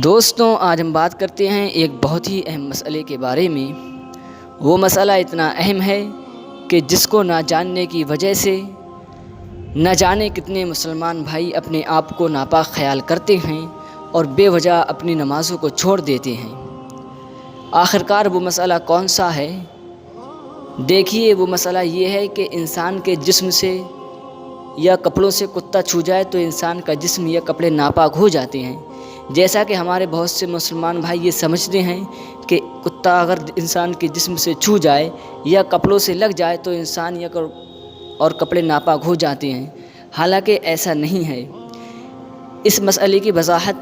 دوستوں، آج ہم بات کرتے ہیں ایک بہت ہی اہم مسئلے کے بارے میں۔ وہ مسئلہ اتنا اہم ہے کہ جس کو نہ جاننے کی وجہ سے نہ جانے کتنے مسلمان بھائی اپنے آپ کو ناپاک خیال کرتے ہیں اور بے وجہ اپنی نمازوں کو چھوڑ دیتے ہیں۔ آخرکار وہ مسئلہ کون سا ہے؟ دیکھیے، وہ مسئلہ یہ ہے کہ انسان کے جسم سے یا کپڑوں سے کتا چھو جائے تو انسان کا جسم یا کپڑے ناپاک ہو جاتے ہیں۔ جیسا کہ ہمارے بہت سے مسلمان بھائی یہ سمجھتے ہیں کہ کتا اگر انسان کے جسم سے چھو جائے یا کپڑوں سے لگ جائے تو انسان اور کپڑے ناپاک ہو جاتے ہیں، حالانکہ ایسا نہیں ہے۔ اس مسئلے کی وضاحت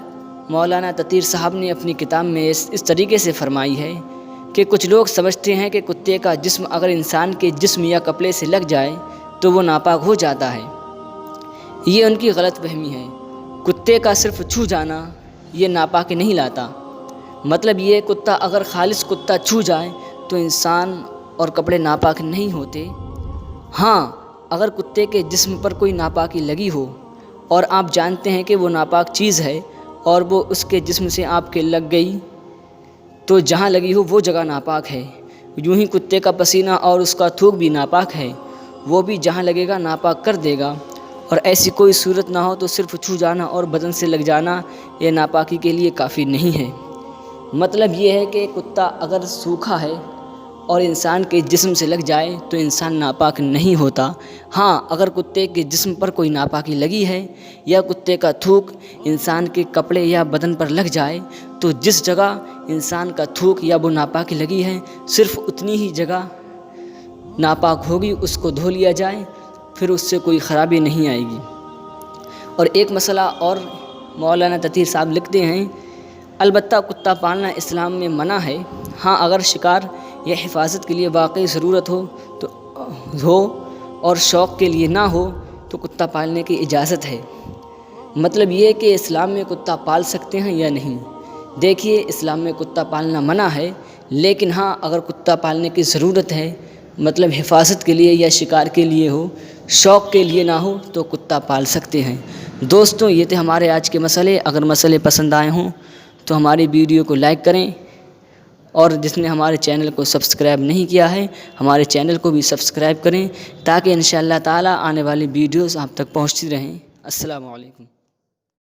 مولانا تطہیر صاحب نے اپنی کتاب میں اس طریقے سے فرمائی ہے کہ کچھ لوگ سمجھتے ہیں کہ کتے کا جسم اگر انسان کے جسم یا کپڑے سے لگ جائے تو وہ ناپاک ہو جاتا ہے۔ یہ ان کی غلط فہمی ہے۔ کتے کا صرف چھو جانا یہ ناپاکی نہیں لاتا۔ مطلب یہ کتا اگر خالص کتا چھو جائے تو انسان اور کپڑے ناپاک نہیں ہوتے۔ ہاں، اگر کتے کے جسم پر کوئی ناپاکی لگی ہو اور آپ جانتے ہیں کہ وہ ناپاک چیز ہے اور وہ اس کے جسم سے آپ کے لگ گئی تو جہاں لگی ہو وہ جگہ ناپاک ہے۔ یوں ہی کتے کا پسینہ اور اس کا تھوک بھی ناپاک ہے، وہ بھی جہاں لگے گا ناپاک کر دے گا۔ اور ایسی کوئی صورت نہ ہو تو صرف چھو جانا اور بدن سے لگ جانا یہ ناپاکی کے لیے کافی نہیں ہے۔ مطلب یہ ہے کہ کتا اگر سوکھا ہے اور انسان کے جسم سے لگ جائے تو انسان ناپاک نہیں ہوتا۔ ہاں، اگر کتے کے جسم پر کوئی ناپاکی لگی ہے یا کتے کا تھوک انسان کے کپڑے یا بدن پر لگ جائے تو جس جگہ انسان کا تھوک یا وہ ناپاکی لگی ہے صرف اتنی ہی جگہ ناپاک ہوگی، اس کو دھو لیا جائے، پھر اس سے کوئی خرابی نہیں آئے گی۔ اور ایک مسئلہ اور مولانا تطہیر صاحب لکھتے ہیں، البتہ کتا پالنا اسلام میں منع ہے۔ ہاں، اگر شکار یا حفاظت کے لیے واقعی ضرورت ہو اور شوق کے لیے نہ ہو تو کتا پالنے کی اجازت ہے۔ مطلب یہ کہ اسلام میں کتا پال سکتے ہیں یا نہیں۔ دیکھیے، اسلام میں کتا پالنا منع ہے، لیکن ہاں اگر کتا پالنے کی ضرورت ہے، مطلب حفاظت کے لیے یا شکار کے لیے ہو، شوق کے لیے نہ ہو تو کتا پال سکتے ہیں۔ دوستوں، یہ تھے ہمارے آج کے مسئلے۔ اگر مسئلے پسند آئے ہوں تو ہماری ویڈیو کو لائک کریں، اور جس نے ہمارے چینل کو سبسکرائب نہیں کیا ہے ہمارے چینل کو بھی سبسکرائب کریں تاکہ انشاءاللہ تعالی آنے والی ویڈیوز آپ تک پہنچتی رہیں۔ السلام علیکم۔